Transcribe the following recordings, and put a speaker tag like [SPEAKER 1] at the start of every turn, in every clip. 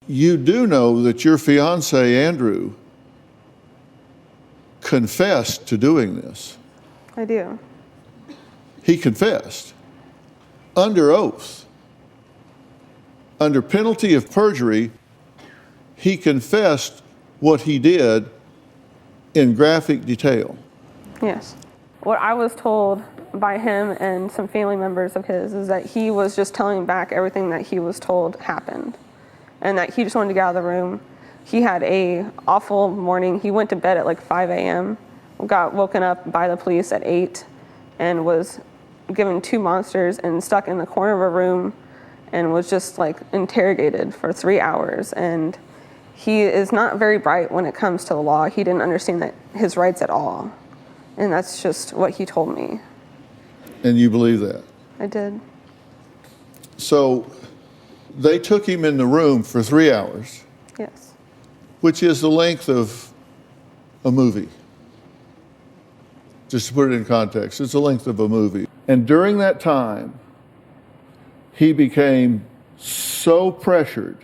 [SPEAKER 1] You do know that your fiancé, Andrew, confessed to doing this.
[SPEAKER 2] I do.
[SPEAKER 1] He confessed under oath. Under penalty of perjury, he confessed what he did in graphic detail.
[SPEAKER 2] Yes. What I was told by him and some family members of his is that he was just telling back everything that he was told happened, and that he just wanted to get out of the room. He had a awful morning. He went to bed at like 5 a.m., got woken up by the police at 8, and was given 2 monsters and stuck in the corner of a room and was just like interrogated for 3 hours. And he is not very bright when it comes to the law. He didn't understand that his rights at all. And that's just what he told me.
[SPEAKER 1] And you believe that?
[SPEAKER 2] I did.
[SPEAKER 1] So they took him in the room for 3 hours.
[SPEAKER 2] Yes.
[SPEAKER 1] Which is the length of a movie. Just to put it in context, it's the length of a movie. And during that time, he became so pressured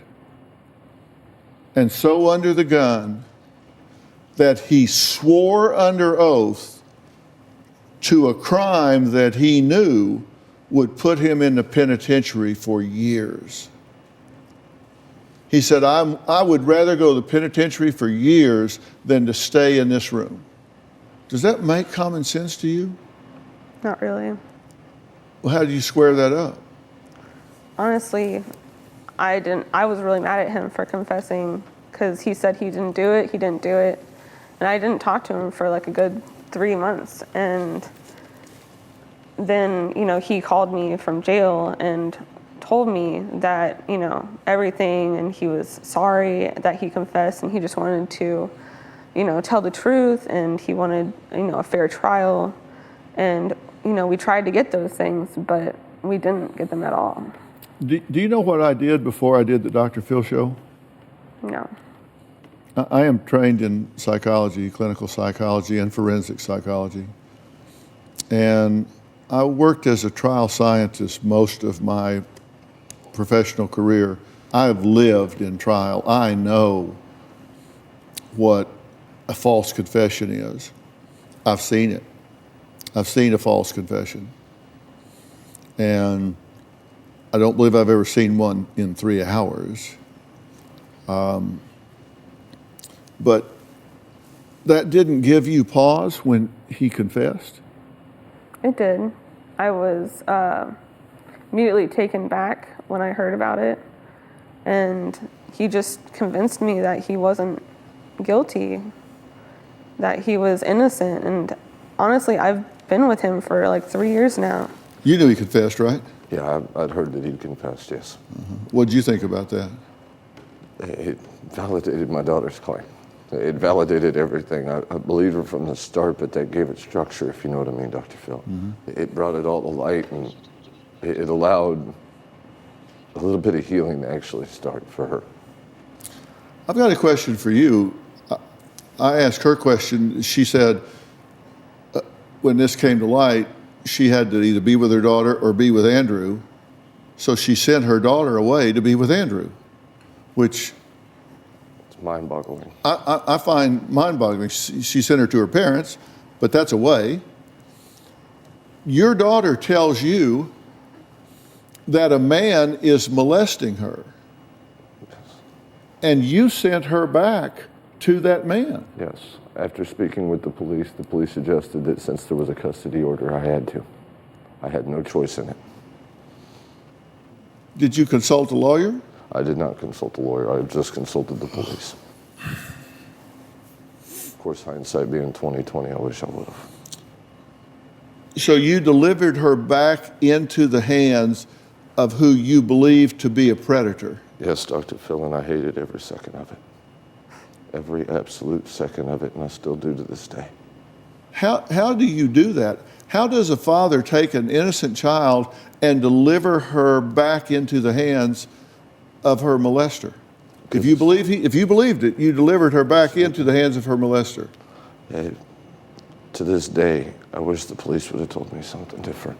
[SPEAKER 1] and so under the gun that he swore under oath to a crime that he knew would put him in the penitentiary for years. He said, I would rather go to the penitentiary for years than to stay in this room. Does that make common sense to you?
[SPEAKER 2] Not really.
[SPEAKER 1] Well, how do you square that up?
[SPEAKER 2] Honestly, I was really mad at him for confessing, because he said he didn't do it, and I didn't talk to him for like a good 3 months. And then, he called me from jail and told me that, everything, and he was sorry that he confessed, and he just wanted to, tell the truth, and he wanted, a fair trial. And, we tried to get those things, but we didn't get them at all.
[SPEAKER 1] Do you know what I did before I did the Dr. Phil show?
[SPEAKER 2] No.
[SPEAKER 1] I am trained in psychology, clinical psychology, and forensic psychology. And I worked as a trial scientist most of my professional career. I've lived in trial. I know what a false confession is. I've seen it. I've seen a false confession. And I don't believe I've ever seen one in 3 hours. But that didn't give you pause when he confessed?
[SPEAKER 2] It did. I was immediately taken back when I heard about it. And he just convinced me that he wasn't guilty, that he was innocent. And honestly, I've been with him for like 3 years now.
[SPEAKER 1] You knew he confessed, right?
[SPEAKER 3] Yeah, I'd heard that he'd confessed, yes.
[SPEAKER 1] What did you think about that?
[SPEAKER 3] It validated my daughter's claim. It validated everything. I believed her from the start, but that gave it structure, if you know what I mean, Dr. Phil. It brought it all to light, and it allowed a little bit of healing to actually start for her.
[SPEAKER 1] I've got a question for you. I asked her question. She said when this came to light, she had to either be with her daughter or be with Andrew. So she sent her daughter away to be with Andrew, which
[SPEAKER 3] it's mind-boggling.
[SPEAKER 1] I find mind-boggling. She sent her to her parents, but that's away. Your daughter tells you that a man is molesting her.
[SPEAKER 3] Yes.
[SPEAKER 1] And you sent her back to that man.
[SPEAKER 3] Yes. After speaking with the police suggested that since there was a custody order, I had to. I had no choice in it.
[SPEAKER 1] Did you consult a lawyer?
[SPEAKER 3] I did not consult a lawyer. I just consulted the police. Of course, hindsight being 20/20, I wish I would have.
[SPEAKER 1] So you delivered her back into the hands of who you believed to be a predator?
[SPEAKER 3] Yes, Dr. Phil, and I hated every second of it. Every absolute second of it, and I still do to this day.
[SPEAKER 1] How do you do that? How does a father take an innocent child and deliver her back into the hands of her molester? If you believed it, you delivered her back into the hands of her molester.
[SPEAKER 3] To this day, I wish the police would have told me something different.